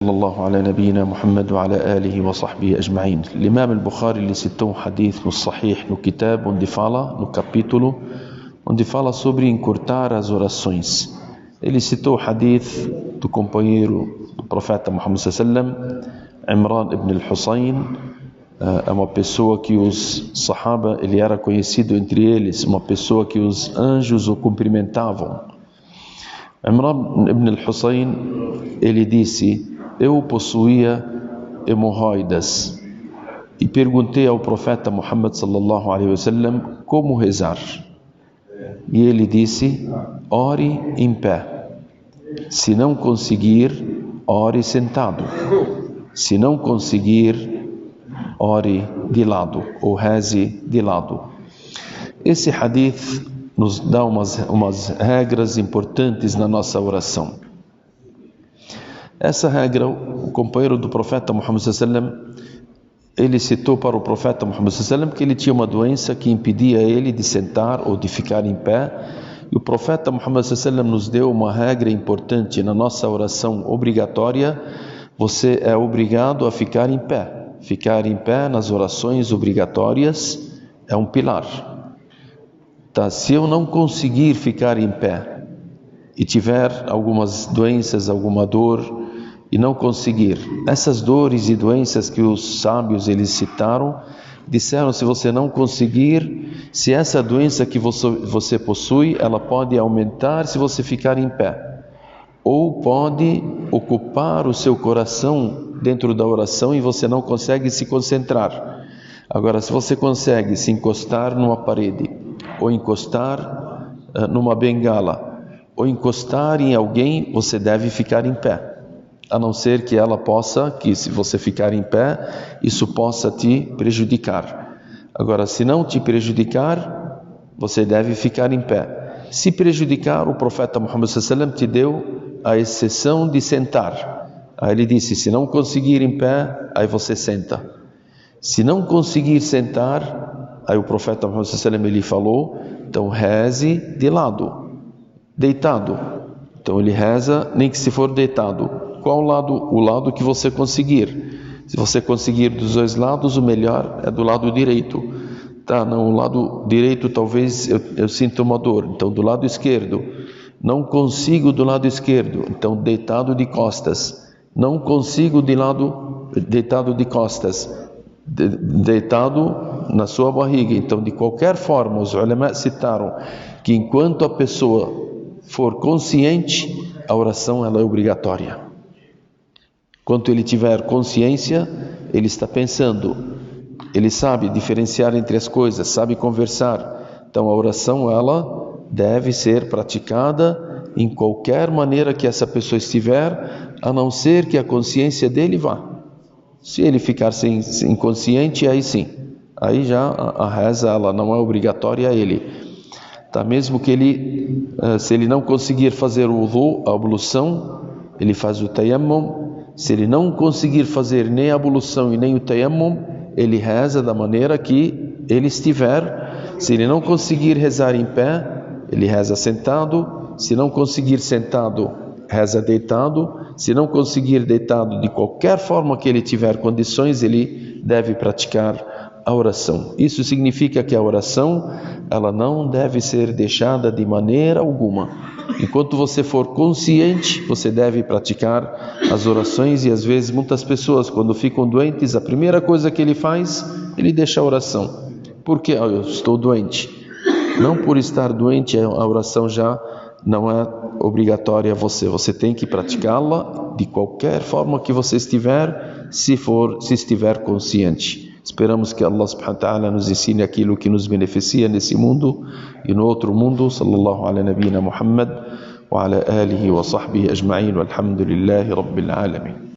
وصلى الله على نبينا محمد وعلى آله وصحبه أجمعين. الإمام البخاري ele citou hadith no Sahih, no Kitab, onde fala, no capítulo, onde fala sobre encurtar as orações. Ele citou o hadith do companheiro do profeta Muhammad sallallahu alaihi wasallam, Imran ibn al-Husayn. É uma pessoa que os sahaba, ele era conhecido entre eles, uma pessoa que os anjos o cumprimentavam. Imran ibn al-Husayn, ele disse: eu possuía hemorroidas e perguntei ao profeta Muhammad sallallahu alaihi wasallam como rezar. E ele disse: ore em pé. Se não conseguir, ore sentado. Se não conseguir, ore de lado ou reze de lado. Esse hadith nos dá umas regras importantes na nossa oração. Essa regra, o companheiro do profeta Muhammad sallallahu alaihi wasallam, ele citou para o profeta Muhammad sallallahu alaihi wasallam que ele tinha uma doença que impedia ele de sentar ou de ficar em pé. E o profeta Muhammad sallallahu alaihi wasallam nos deu uma regra importante na nossa oração obrigatória: você é obrigado a ficar em pé. Ficar em pé nas orações obrigatórias é um pilar. Tá, se eu não conseguir ficar em pé e tiver algumas doenças, alguma dor e não conseguir, essas dores e doenças que os sábios eles citaram, disseram: se você não conseguir, se essa doença que você possui, ela pode aumentar se você ficar em pé, ou pode ocupar o seu coração dentro da oração e você não consegue se concentrar. Agora, se você consegue se encostar numa parede, ou encostar numa bengala, ou encostar em alguém, você deve ficar em pé. A não ser que ela possa, que se você ficar em pé, isso possa te prejudicar. Agora, se não te prejudicar, você deve ficar em pé. Se prejudicar, o profeta Muhammad sallallahu alaihi wasallam te deu a exceção de sentar. Aí ele disse: se não conseguir em pé, aí você senta. Se não conseguir sentar, aí o profeta Muhammad sallallahu alaihi wasallam ele falou: então reze de lado, deitado. Então ele reza, nem que se for deitado. Qual lado? O lado que você conseguir. Se você conseguir dos dois lados, o melhor é do lado direito. Tá, não, o lado direito talvez eu sinta uma dor, então do lado esquerdo. Não consigo do lado esquerdo, então deitado de costas. Não consigo de lado deitado de costas, deitado na sua barriga. Então, de qualquer forma, os ulama citaram que enquanto a pessoa for consciente, a oração ela é obrigatória. Enquanto ele tiver consciência, ele está pensando, ele sabe diferenciar entre as coisas, sabe conversar. Então, a oração ela deve ser praticada em qualquer maneira que essa pessoa estiver, a não ser que a consciência dele vá. Se ele ficar inconsciente, aí sim, aí já a reza ela não é obrigatória a ele. Tá, mesmo que ele, se ele não conseguir fazer o wudu, a ablução, ele faz o tayammum. Se ele não conseguir fazer nem a ablução e nem o tayammum, ele reza da maneira que ele estiver. Se ele não conseguir rezar em pé, ele reza sentado. Se não conseguir sentado, reza deitado. Se não conseguir deitado, de qualquer forma que ele tiver condições, ele deve praticar a oração. Isso significa que a oração ela não deve ser deixada de maneira alguma. Enquanto você for consciente, você deve praticar as orações. E às vezes muitas pessoas, quando ficam doentes, a primeira coisa que ele faz, ele deixa a oração. Por quê? Eu estou doente. Não por estar doente, a oração já não é obrigatória a você. Você tem que praticá-la de qualquer forma que você estiver, se estiver consciente. Esperamos que Allah subhanahu wa ta'ala nos ensine aquilo que nos beneficia nesse mundo e no outro mundo. Sallallahu ala nabina Muhammad wa ala alihi wa sahbihi ajma'in walhamdulillahi rabbil alamin.